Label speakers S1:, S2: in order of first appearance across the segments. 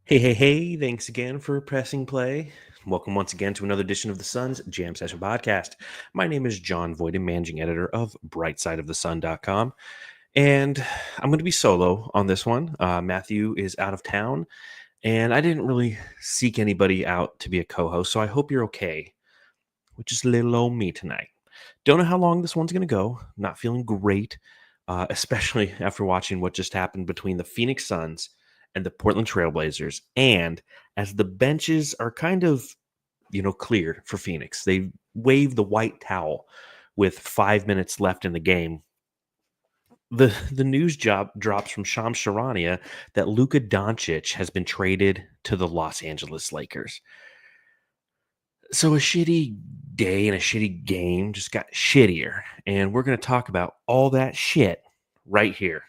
S1: Hey, thanks again for pressing play. Welcome once again to another edition of the Sun's Jam Session Podcast. My name is John Voyden, managing editor of brightsideofthesun.com. And I'm going to be solo on this one. Matthew is out of town, and I didn't really seek anybody out to be a co-host, so I hope you're okay with just little old me tonight. Don't know how long this one's going to go. Not feeling great, especially after watching what just happened between the Phoenix Suns and the Portland Trailblazers. And as the benches are kind of, cleared for Phoenix, they waved the white towel with 5 minutes left in the game. The news drops from Shams Charania that Luka Doncic has been traded to the Los Angeles Lakers. So a shitty day and a shitty game just got shittier. And we're going to talk about all that shit right here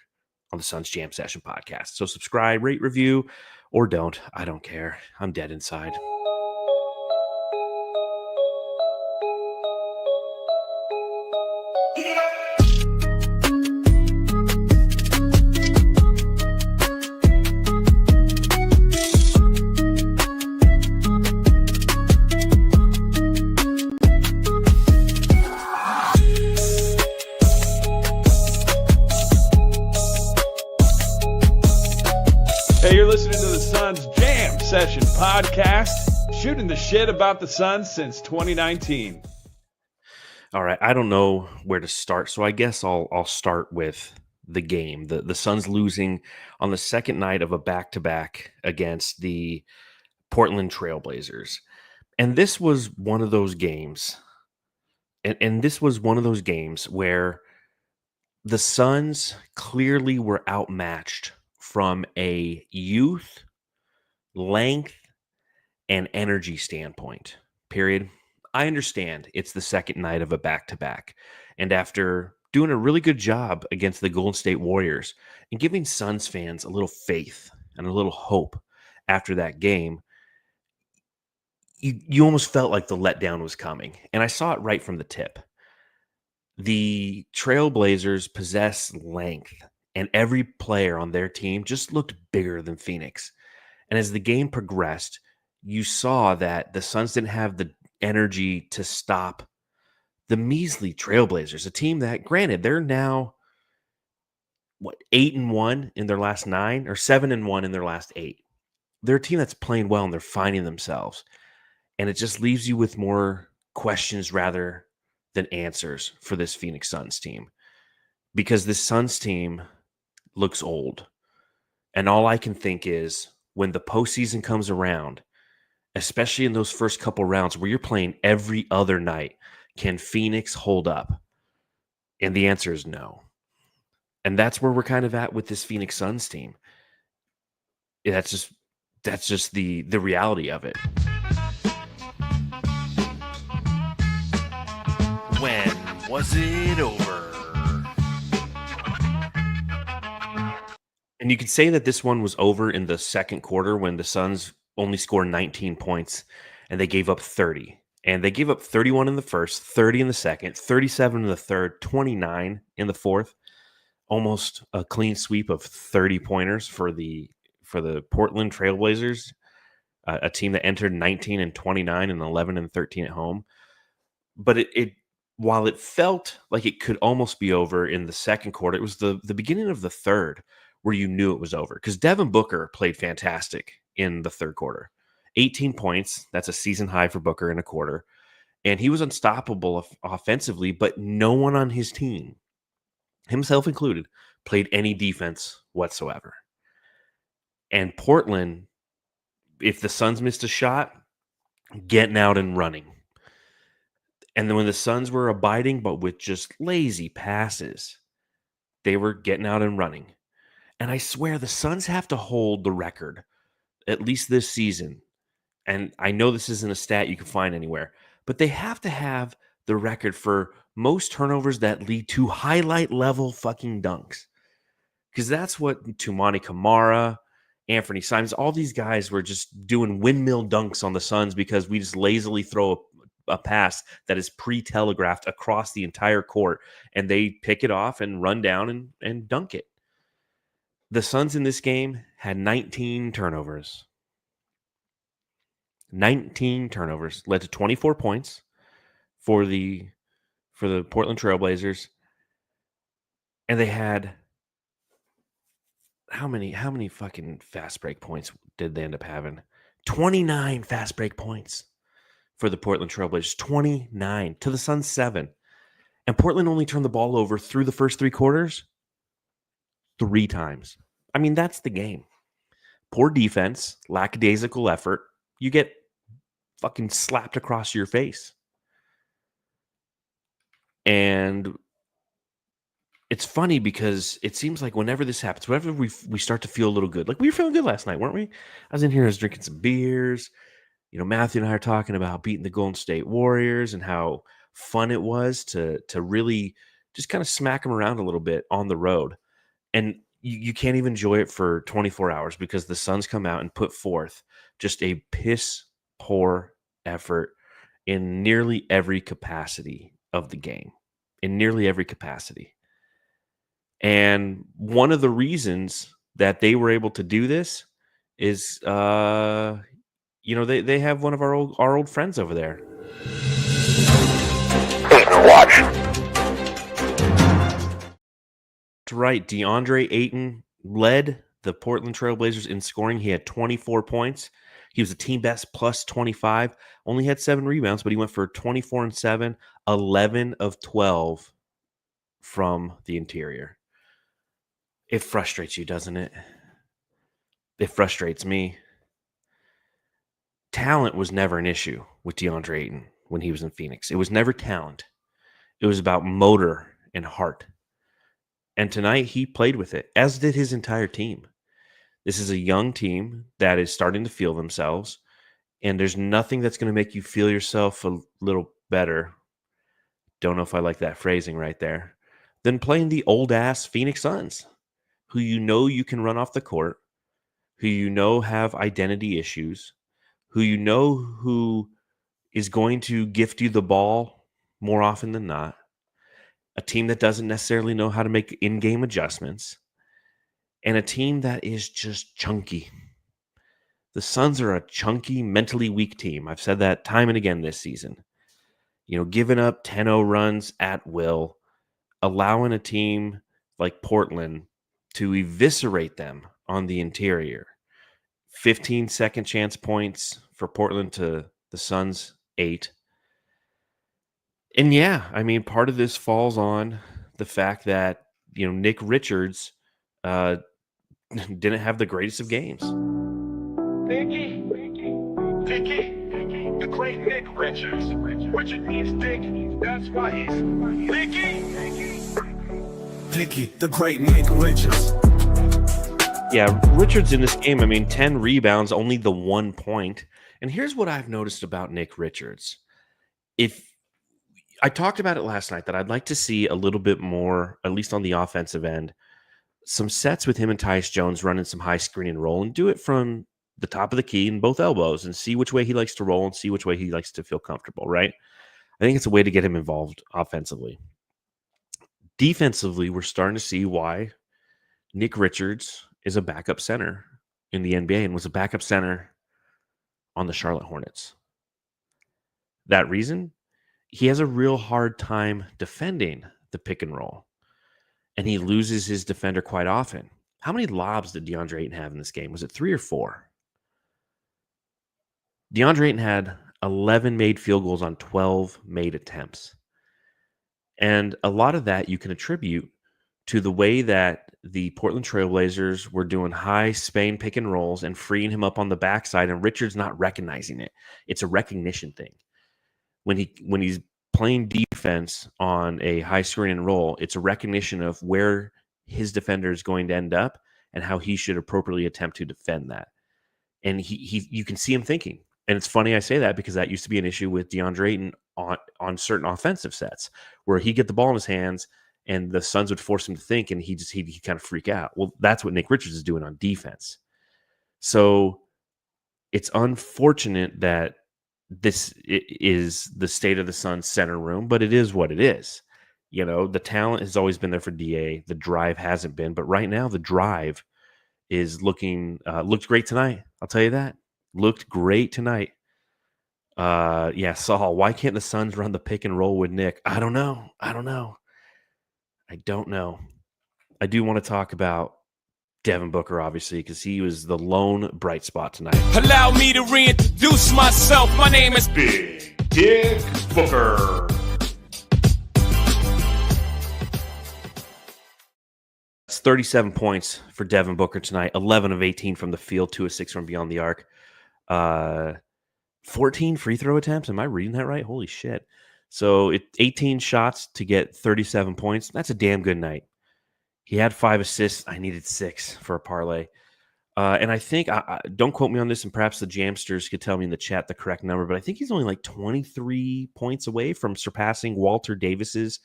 S1: on the Suns Jam Session Podcast. So subscribe, rate, review, or don't. I don't care. I'm dead inside.
S2: Hey, you're listening to the Suns Jam Session Podcast, shooting the shit about the Suns since 2019.
S1: All right, I don't know where to start, so I guess I'll start with the game. The Suns losing on the second night of a back-to-back against the Portland Trailblazers. And this was one of those games, and this was one of those games where the Suns clearly were outmatched from a youth, length, and energy standpoint, period. I understand it's the second night of a back-to-back. And after doing a really good job against the Golden State Warriors and giving Suns fans a little faith and a little hope after that game, you almost felt like the letdown was coming. And I saw it right from the tip. The Trailblazers possess length, and every player on their team just looked bigger than Phoenix. And as the game progressed, you saw that the Suns didn't have the energy to stop the measly Trailblazers, a team that, granted, they're now 8-1 in their last 9 or 7-1 in their last 8. They're a team that's playing well and they're finding themselves. And it just leaves you with more questions rather than answers for this Phoenix Suns team. Because this Suns team looks old. And all I can think is when the postseason comes around, especially in those first couple rounds where you're playing every other night, can Phoenix hold up? And the answer is no. And that's where we're kind of at with this Phoenix Suns team. That's just the reality of it. When was it over? And you could say that this one was over in the second quarter when the Suns only scored 19 points and they gave up 30. And they gave up 31 in the first, 30 in the second, 37 in the third, 29 in the fourth. Almost a clean sweep of 30 pointers for the Portland Trailblazers, a team that entered 19-29 and 11-13 at home. But it while it felt like it could almost be over in the second quarter, it was the beginning of the third where you knew it was over because Devin Booker played fantastic in the third quarter. 18 points, that's a season high for Booker in a quarter. And he was unstoppable offensively, but no one on his team, himself included, played any defense whatsoever. And Portland, if the Suns missed a shot, getting out and running. And then when the Suns were abiding, but with just lazy passes, they were getting out and running. And I swear the Suns have to hold the record, at least this season. And I know this isn't a stat you can find anywhere, but they have to have the record for most turnovers that lead to highlight level fucking dunks. Because that's what Tumani Kamara, Anthony Simons, all these guys were just doing windmill dunks on the Suns because we just lazily throw a pass that is pre-telegraphed across the entire court, and they pick it off and run down and dunk it. The Suns in this game had 19 turnovers. 19 turnovers, led to 24 points for the Portland Trailblazers. And they had how many fucking fast break points did they end up having? 29 fast break points for the Portland Trailblazers. 29 to the Suns 7. And Portland only turned the ball over through the first 3 quarters 3 times. I mean, that's the game. Poor defense, lackadaisical effort. You get fucking slapped across your face. And it's funny because it seems like whenever this happens, whenever we start to feel a little good, like we were feeling good last night, weren't we? I was in here, I was drinking some beers. Matthew and I are talking about beating the Golden State Warriors and how fun it was to really just kind of smack them around a little bit on the road. And you can't even enjoy it for 24 hours because the Suns come out and put forth just a piss poor effort in nearly every capacity of the game, in nearly every capacity. And one of the reasons that they were able to do this is, they have one of our old friends over there.
S3: Watch.
S1: That's right. DeAndre Ayton led the Portland Trailblazers in scoring. He had 24 points. He was a team best plus 25. Only had 7 rebounds, but he went for 24 and 7, 11 of 12 from the interior. It frustrates you, doesn't it? It frustrates me. Talent was never an issue with DeAndre Ayton when he was in Phoenix. It was never talent. It was about motor and heart. And tonight he played with it, as did his entire team. This is a young team that is starting to feel themselves, and there's nothing that's going to make you feel yourself a little better. Don't know if I like that phrasing right there. Than playing the old-ass Phoenix Suns, who you can run off the court, who have identity issues, who is going to gift you the ball more often than not, a team that doesn't necessarily know how to make in-game adjustments, and a team that is just chunky. The Suns are a chunky, mentally weak team. I've said that time and again this season. Giving up 10-0 runs at will, allowing a team like Portland to eviscerate them on the interior. 15 second chance points for Portland to the Suns 8. And yeah, I mean, part of this falls on the fact that, Nick Richards didn't have the greatest of games.
S3: Vicky, the great Nick Richards. Richard means Dick, that's why he's Vicky, the great Nick Richards.
S1: Yeah, Richards in this game, 10 rebounds, only the 1 point. And here's what I've noticed about Nick Richards. If I talked about it last night, that I'd like to see a little bit more, at least on the offensive end, some sets with him and Tyus Jones running some high screen and roll, and do it from the top of the key and both elbows, and see which way he likes to roll and see which way he likes to feel comfortable, right? I think it's a way to get him involved offensively. Defensively, we're starting to see why Nick Richards is a backup center in the NBA and was a backup center on the Charlotte Hornets. That reason, he has a real hard time defending the pick and roll, and he loses his defender quite often. How many lobs did DeAndre Ayton have in this game? Was it 3 or 4? DeAndre Ayton had 11 made field goals on 12 made attempts. And a lot of that you can attribute to the way that the Portland Trailblazers were doing high Spain pick and rolls and freeing him up on the backside, and Richards not recognizing it. It's a recognition thing. When he's playing defense on a high screen and roll, it's a recognition of where his defender is going to end up and how he should appropriately attempt to defend that. And you can see him thinking. And it's funny I say that because that used to be an issue with DeAndre Ayton on certain offensive sets where he'd get the ball in his hands and the Suns would force him to think, and he'd kind of freak out. Well, that's what Nick Richards is doing on defense. So it's unfortunate that this is the state of the Suns center room, but it is what it is. The talent has always been there for DA. The drive hasn't been, but right now the drive is looked great tonight. I'll tell you that. Looked great tonight. Yeah, Saul, why can't the Suns run the pick and roll with Nick? I don't know. I don't know. I do want to talk about Devin Booker, obviously, because he was the lone bright spot tonight.
S4: Allow me to reintroduce myself. My name is
S3: Big Dick Booker.
S1: It's 37 points for Devin Booker tonight, 11 of 18 from the field, 2 of 6 from beyond the arc. 14 free throw attempts. Am I reading that right? Holy shit. So 18 shots to get 37 points. That's a damn good night. He had 5 assists. I needed 6 for a parlay. And I think, don't quote me on this, and perhaps the Jamsters could tell me in the chat the correct number, but I think he's only like 23 points away from surpassing Walter Davis's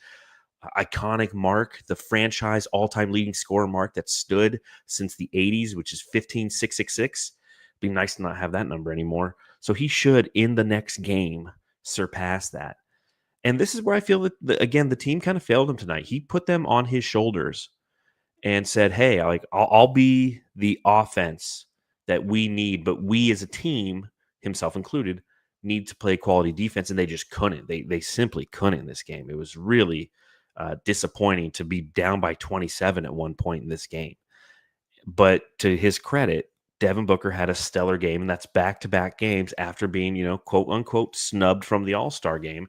S1: iconic mark, the franchise all-time leading scorer mark that stood since the 80s, which is 15,666. Be nice to not have that number anymore. So he should, in the next game, surpass that. And this is where I feel that, again, the team kind of failed him tonight. He put them on his shoulders and said, hey, I'll be the offense that we need, but we as a team, himself included, need to play quality defense, and they just couldn't. They simply couldn't in this game. It was really disappointing to be down by 27 at one point in this game. But to his credit, Devin Booker had a stellar game, and that's back-to-back games after being, quote-unquote, snubbed from the All-Star game,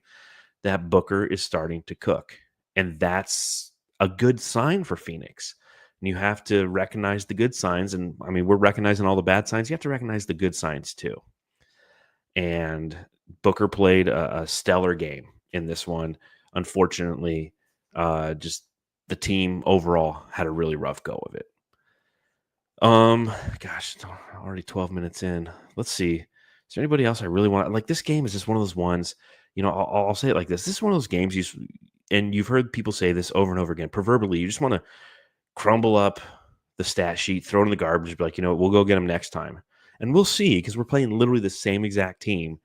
S1: that Booker is starting to cook. And that's a good sign for Phoenix. And you have to recognize the good signs. And, I mean, we're recognizing all the bad signs. You have to recognize the good signs, too. And Booker played a stellar game in this one. Unfortunately, just the team overall had a really rough go of it. Gosh, it's already 12 minutes in. Let's see. Is there anybody else I really want? Like, this game is just one of those ones, I'll say it like this. This is one of those games and you've heard people say this over and over again. Proverbially, you just want to crumble up the stat sheet, throw it in the garbage, be like, we'll go get them next time. And we'll see, because we're playing literally the same exact team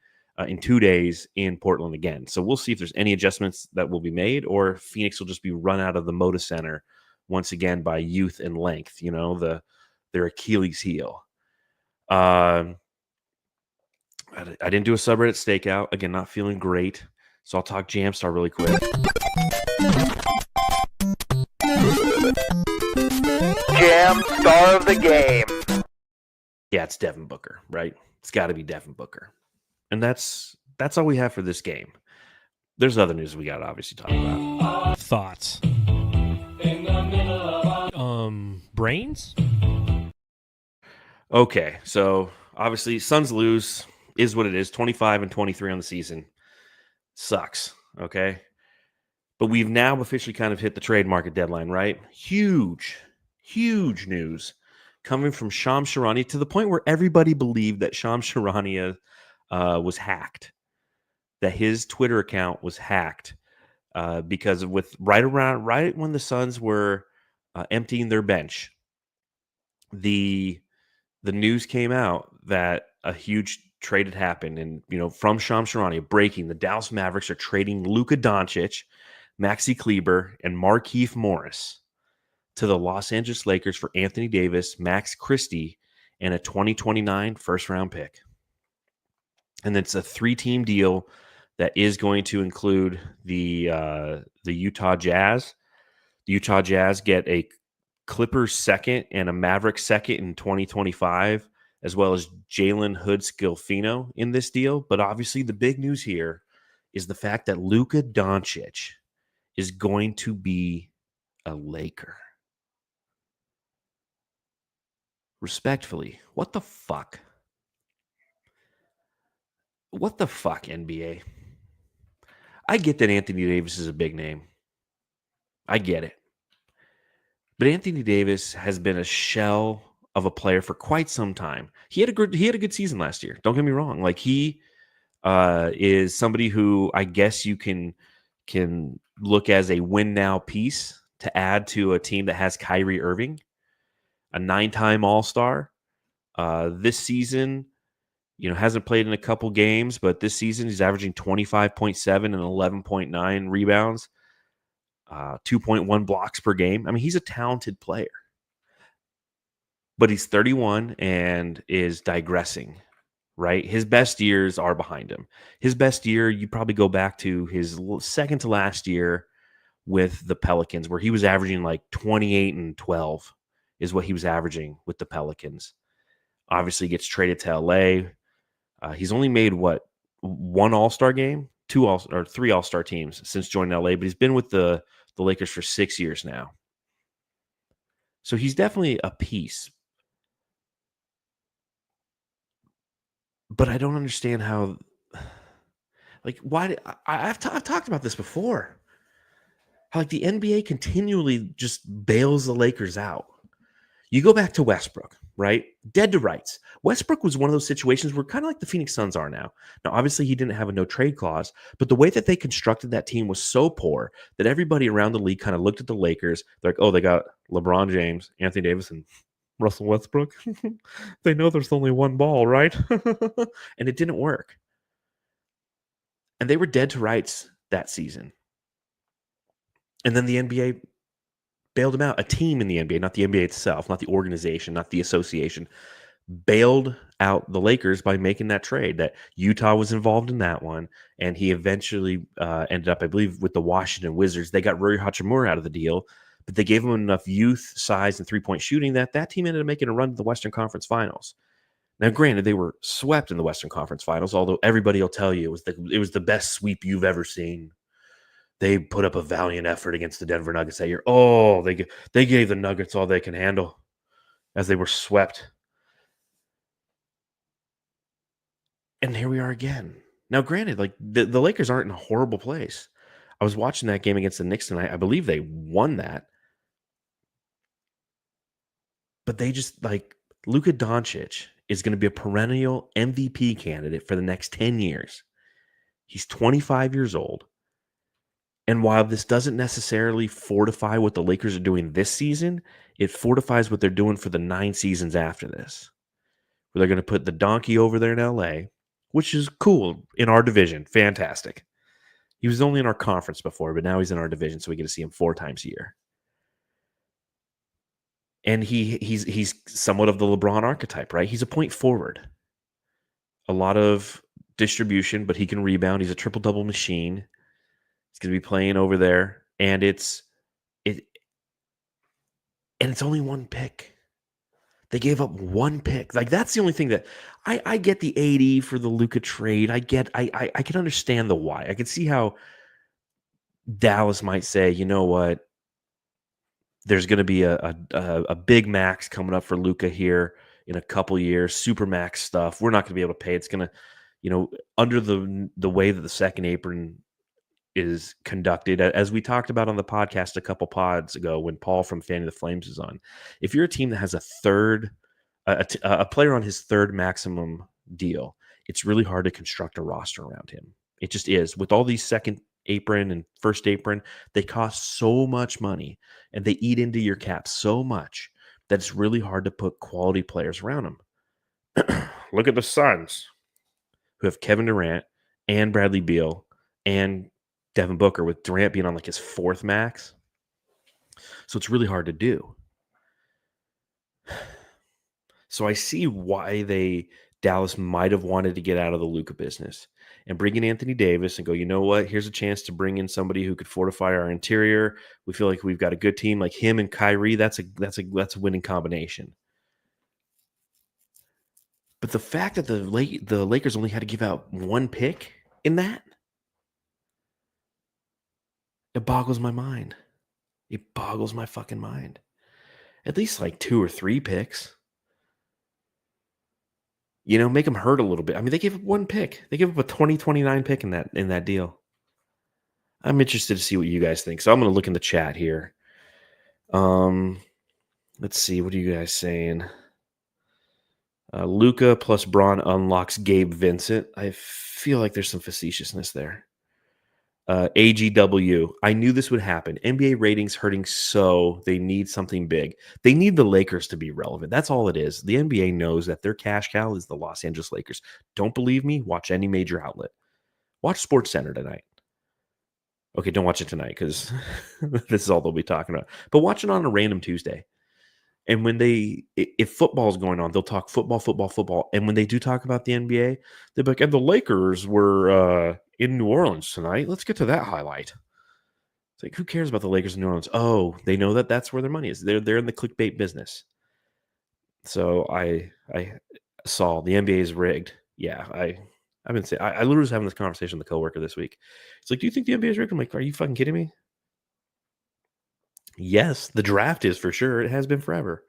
S1: in 2 days in Portland again. So we'll see if there's any adjustments that will be made, or Phoenix will just be run out of the Moda Center once again by youth and length, their Achilles heel. I didn't do a subreddit stakeout. Again, not feeling great. So I'll talk Jamstar really quick.
S5: Jam star of the game.
S1: Yeah, it's Devin Booker, right? It's got to be Devin Booker. And that's all we have for this game. There's other news we got to obviously talk about.
S6: Thoughts? Brains?
S1: Okay, so obviously Suns lose is what it is. 25 and 23 on the season. Sucks, okay? But we've now officially kind of hit the trade market deadline, right? Huge news coming from Shams Charania, to the point where everybody believed that Shams Charania was hacked, that his Twitter account was hacked because right when the Suns were emptying their bench, the news came out that a huge trade had happened. And, from Shams Charania, breaking, the Dallas Mavericks are trading Luka Doncic, Maxi Kleber, and Markieff Morris to the Los Angeles Lakers for Anthony Davis, Max Christie, and a 2029 first-round pick. And it's a 3-team deal that is going to include the Utah Jazz. The Utah Jazz get a Clippers second and a Mavericks second in 2025, as well as Jalen Hood-Schifino in this deal. But obviously the big news here is the fact that Luka Doncic is going to be a Laker. Respectfully, what the fuck? What the fuck, NBA? I get that Anthony Davis is a big name. I get it. But Anthony Davis has been a shell of a player for quite some time. He had a good season last year. Don't get me wrong. Like, he is somebody who I guess you can look as a win now piece to add to a team that has Kyrie Irving, a 9-time All-Star. This season, hasn't played in a couple games, but this season he's averaging 25.7 and 11.9 rebounds, 2.1 blocks per game. I mean, he's a talented player. But he's 31 and is digressing right? His best years are behind him. His best year, you probably go back to his second to last year with the Pelicans, where he was averaging like 28 and 12 is what he was averaging with the Pelicans. Obviously gets traded to LA. He's only made one All-Star game, three All-Star teams since joining LA, but he's been with the Lakers for 6 years now. So he's definitely a piece. But I don't understand how, like, why I've talked about this before. How like the NBA continually just bails the Lakers out. You go back to Westbrook, right? Dead to rights. Westbrook was one of those situations where kind of like the Phoenix Suns are now. Now, obviously, he didn't have a no trade clause, but the way that they constructed that team was so poor that everybody around the league kind of looked at the Lakers. They're like, oh, they got LeBron James, Anthony Davis, and Russell Westbrook. They know there's only one ball, right? And it didn't work. And they were dead to rights that season. And then the NBA bailed him out. A team in the NBA, not the NBA itself, not the organization, not the association, bailed out the Lakers by making that trade. That Utah was involved in that one, and he eventually ended up, I believe, with the Washington Wizards. They got Rui Hachimura out of the deal, but they gave him enough youth, size, and three-point shooting that team ended up making a run to the Western Conference Finals. Now, granted, they were swept in the Western Conference Finals, although everybody will tell you it was the best sweep you've ever seen. They put up a valiant effort against the Denver Nuggets that year. Oh, they gave the Nuggets all they can handle as they were swept. And here we are again. Now, granted, like the Lakers aren't in a horrible place. I was watching that game against the Knicks tonight. I believe they won that. But they just, like, Luka Doncic is going to be a perennial MVP candidate for the next 10 years. He's 25 years old. And while this doesn't necessarily fortify what the Lakers are doing this season, it fortifies what they're doing for the 9 seasons after this. Where they're going to put the donkey over there in LA, which is cool in our division. Fantastic. He was only in our conference before, but now he's in our division, so we get to see him 4 times a year. And he's somewhat of the LeBron archetype, right? He's a point forward. A lot of distribution, but he can rebound. He's a triple-double machine. He's going to be playing over there, and it's only one pick. They gave up one pick. Like, that's the only thing that I get the 80 for the Luka trade. I can understand the why. I can see how Dallas might say, you know what? There's going to be a big max coming up for Luka here in a couple years, super max stuff. We're not going to be able to pay. It's going to, under the way that the second apron is conducted, as we talked about on the podcast a couple pods ago when Paul from Fanning the Flames is on. If you're a team that has a player on his third maximum deal, it's really hard to construct a roster around him. It just is. With all these second apron and first apron, they cost so much money and they eat into your cap so much that it's really hard to put quality players around them. Look at the Suns, who have Kevin Durant and Bradley Beal and Devin Booker, with Durant being on like his 4th max. So it's really hard to do. So I see why Dallas might have wanted to get out of the Luka business and bring in Anthony Davis and go, you know what? Here's a chance to bring in somebody who could fortify our interior. We feel like we've got a good team, like him and Kyrie. That's a winning combination. But the fact that the Lakers only had to give out one pick in that, it boggles my mind. It boggles my fucking mind. At least like 2 or 3 picks. Make them hurt a little bit. I mean, they gave up one pick. They gave up a 2029 pick in that deal. I'm interested to see what you guys think. So I'm going to look in the chat here. Let's see. What are you guys saying? Luka plus Braun unlocks Gabe Vincent. I feel like there's some facetiousness there. AGW, I knew this would happen. NBA ratings hurting, so they need something big. They need the Lakers to be relevant. That's all it is. The NBA knows that their cash cow is the Los Angeles Lakers. Don't believe me? Watch any major outlet. Watch SportsCenter tonight. Okay, don't watch it tonight because this is all they'll be talking about. But watch it on a random Tuesday. And when if football's going on, they'll talk football, football, football. And when they do talk about the NBA, they'll be like, and the Lakers were in New Orleans tonight. Let's get to that highlight. It's like, who cares about the Lakers in New Orleans? Oh, they know that that's where their money is. They're in the clickbait business. So I saw the NBA is rigged. Yeah, I've been saying, I literally was having this conversation with a coworker this week. It's like, do you think the NBA is rigged? I'm like, are you fucking kidding me? Yes, the draft is for sure. It has been forever.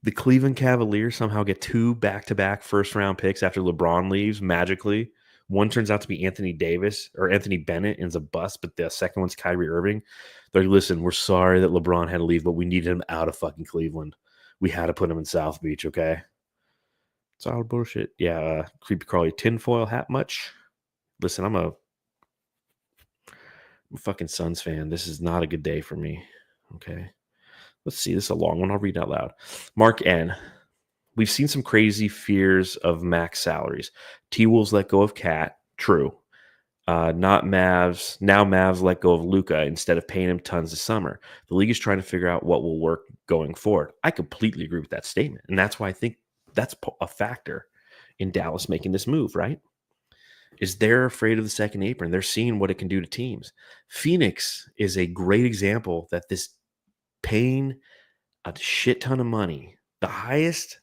S1: The Cleveland Cavaliers somehow get 2 back-to-back first-round picks after LeBron leaves magically. One turns out to be Anthony Davis or Anthony Bennett and is a bust, but the second one's Kyrie Irving. They're like, listen, we're sorry that LeBron had to leave, but we needed him out of fucking Cleveland. We had to put him in South Beach, okay? It's all bullshit. Yeah, Creepy Crawly tinfoil hat much? Listen, I'm a fucking Suns fan. This is not a good day for me, okay? Let's see. This is a long one. I'll read it out loud. Mark N. We've seen some crazy fears of max salaries. T-Wolves let go of Cat. True. Not Mavs. Now Mavs let go of Luka instead of paying him tons this summer. The league is trying to figure out what will work going forward. I completely agree with that statement. And that's why I think that's a factor in Dallas making this move, right? Is they're afraid of the second apron. They're seeing what it can do to teams. Phoenix is a great example that this paying a shit ton of money, the highest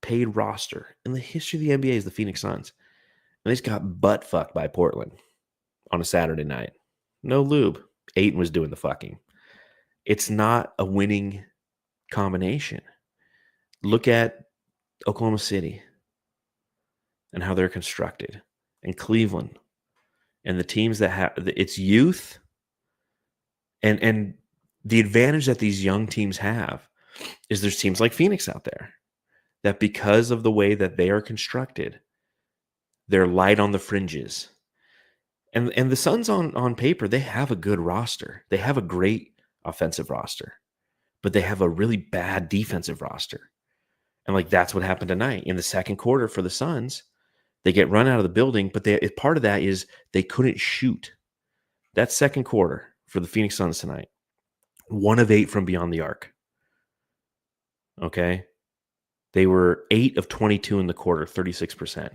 S1: paid roster in the history of the NBA is the Phoenix Suns. And they just got butt fucked by Portland on a Saturday night. No lube. Ayton was doing the fucking. It's not a winning combination. Look at Oklahoma City and how they're constructed, and Cleveland and the teams that have its youth and the advantage that these young teams have is there's teams like Phoenix out there that because of the way that they are constructed, they're light on the fringes. And the Suns on paper, they have a good roster. They have a great offensive roster, but they have a really bad defensive roster. And like that's what happened tonight. In the second quarter for the Suns, they get run out of the building, but part of that is they couldn't shoot. That second quarter for the Phoenix Suns tonight, 1 of 8 from beyond the arc. Okay? They were 8 of 22 in the quarter, 36%.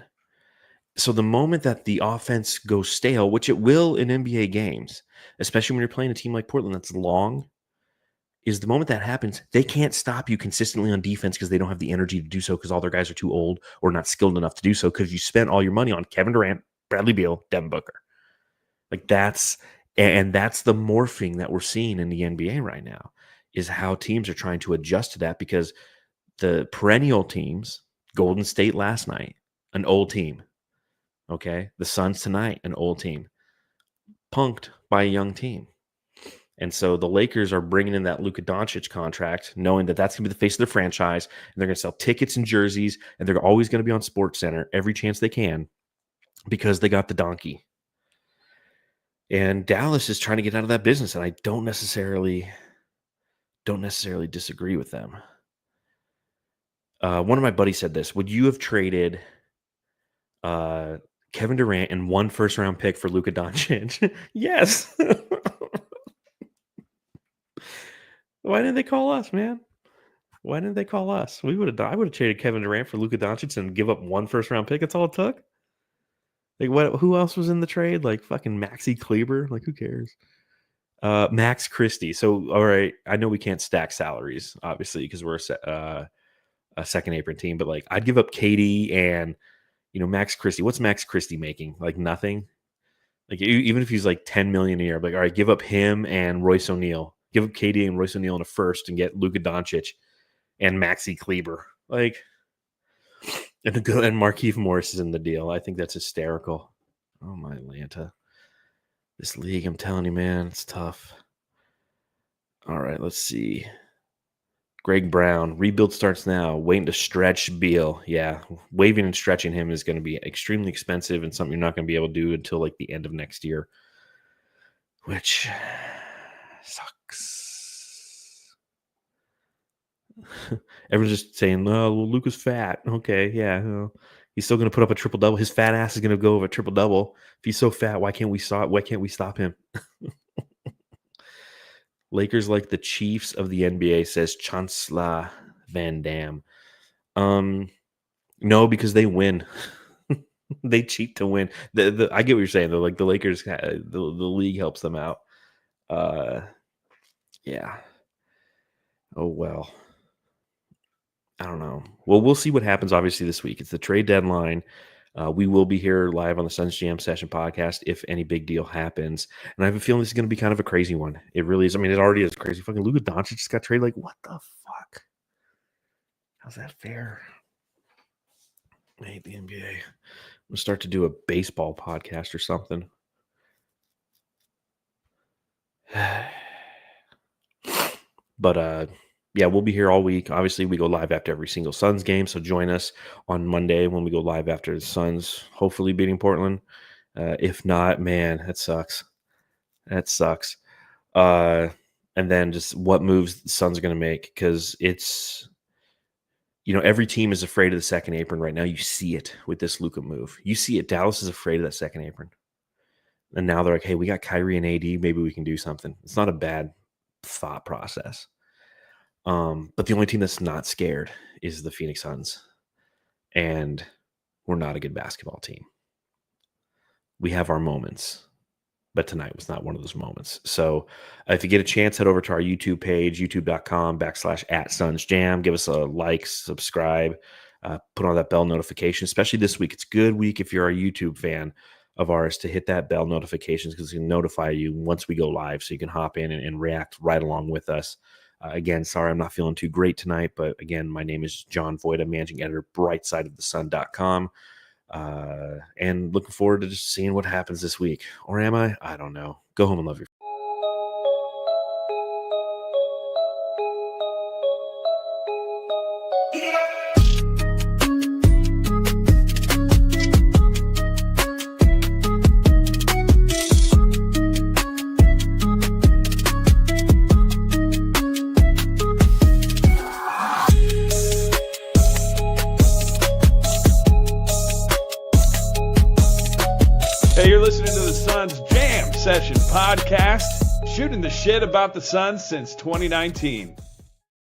S1: So the moment that the offense goes stale, which it will in NBA games, especially when you're playing a team like Portland that's long, is the moment that happens, they can't stop you consistently on defense because they don't have the energy to do so because all their guys are too old or not skilled enough to do so because you spent all your money on Kevin Durant, Bradley Beal, Devin Booker. Like that's the morphing that we're seeing in the NBA right now is how teams are trying to adjust to that because the perennial teams, Golden State last night, an old team. Okay. The Suns tonight, an old team. Punked by a young team. And so the Lakers are bringing in that Luka Doncic contract, knowing that that's going to be the face of the franchise, and they're going to sell tickets and jerseys, and they're always going to be on SportsCenter every chance they can because they got the donkey. And Dallas is trying to get out of that business, and I don't necessarily disagree with them. One of my buddies said this: would you have traded Kevin Durant and 1 first-round pick for Luka Doncic? Yes. Why didn't they call us, man? Why didn't they call us? I would have traded Kevin Durant for Luka Doncic and give up 1 first-round pick. That's all it took. Like, what? Who else was in the trade? Like fucking Maxi Kleber. Like, who cares? Max Christie. So, all right, I know we can't stack salaries, obviously, because we're a second apron team. But like, I'd give up KD and Max Christie. What's Max Christie making? Like nothing. Like even if he's like $10 million a year, I'm like, all right, give up him and Royce O'Neal. Give up KD and Royce O'Neal in a first and get Luka Doncic and Maxi Kleber. Like, and Markieff Morris is in the deal. I think that's hysterical. Oh, my Atlanta. This league, I'm telling you, man, it's tough. All right, let's see. Greg Brown, rebuild starts now. Waiting to stretch Beal. Yeah, waiving and stretching him is going to be extremely expensive and something you're not going to be able to do until like the end of next year, which sucks. Everyone's just saying, "Oh, well, Luka's fat." Okay, yeah, he's still going to put up a triple double. His fat ass is going to go over a triple double. If he's so fat, why can't we stop him? Lakers like the Chiefs of the NBA, says Chancellor Van Dam. No, because they win. They cheat to win. I get what you're saying. They're like the Lakers. The league helps them out. Yeah. Oh well. I don't know. Well, we'll see what happens. Obviously, this week it's the trade deadline. We will be here live on the Suns Jam Session podcast if any big deal happens. And I have a feeling this is going to be kind of a crazy one. It really is. I mean, it already is crazy. Fucking Luka Doncic just got traded. Like, what the fuck? How's that fair? I hate the NBA. I'm gonna start to do a baseball podcast or something. But yeah, we'll be here all week. Obviously, we go live after every single Suns game, so join us on Monday when we go live after the Suns, hopefully beating Portland. If not, man, that sucks. That sucks. And then just what moves the Suns are going to make, because it's, every team is afraid of the second apron right now. You see it with this Luka move. You see it. Dallas is afraid of that second apron. And now they're like, hey, we got Kyrie and AD. Maybe we can do something. It's not a bad thought process. But the only team that's not scared is the Phoenix Suns. And we're not a good basketball team. We have our moments, but tonight was not one of those moments. So if you get a chance, head over to our YouTube page, youtube.com/@SunsJam. Give us a like, subscribe, put on that bell notification, especially this week. It's a good week if you're a YouTube fan of ours to hit that bell notifications, because it can notify you once we go live, so you can hop in and react right along with us. Again, sorry, I'm not feeling too great tonight, but again, my name is John Voida, managing editor, brightsideofthesun.com. And looking forward to just seeing what happens this week. Or am I? I don't know. Go home and love your
S2: Hey, you're listening to the Suns Jam Session podcast, shooting the shit about the Suns since 2019.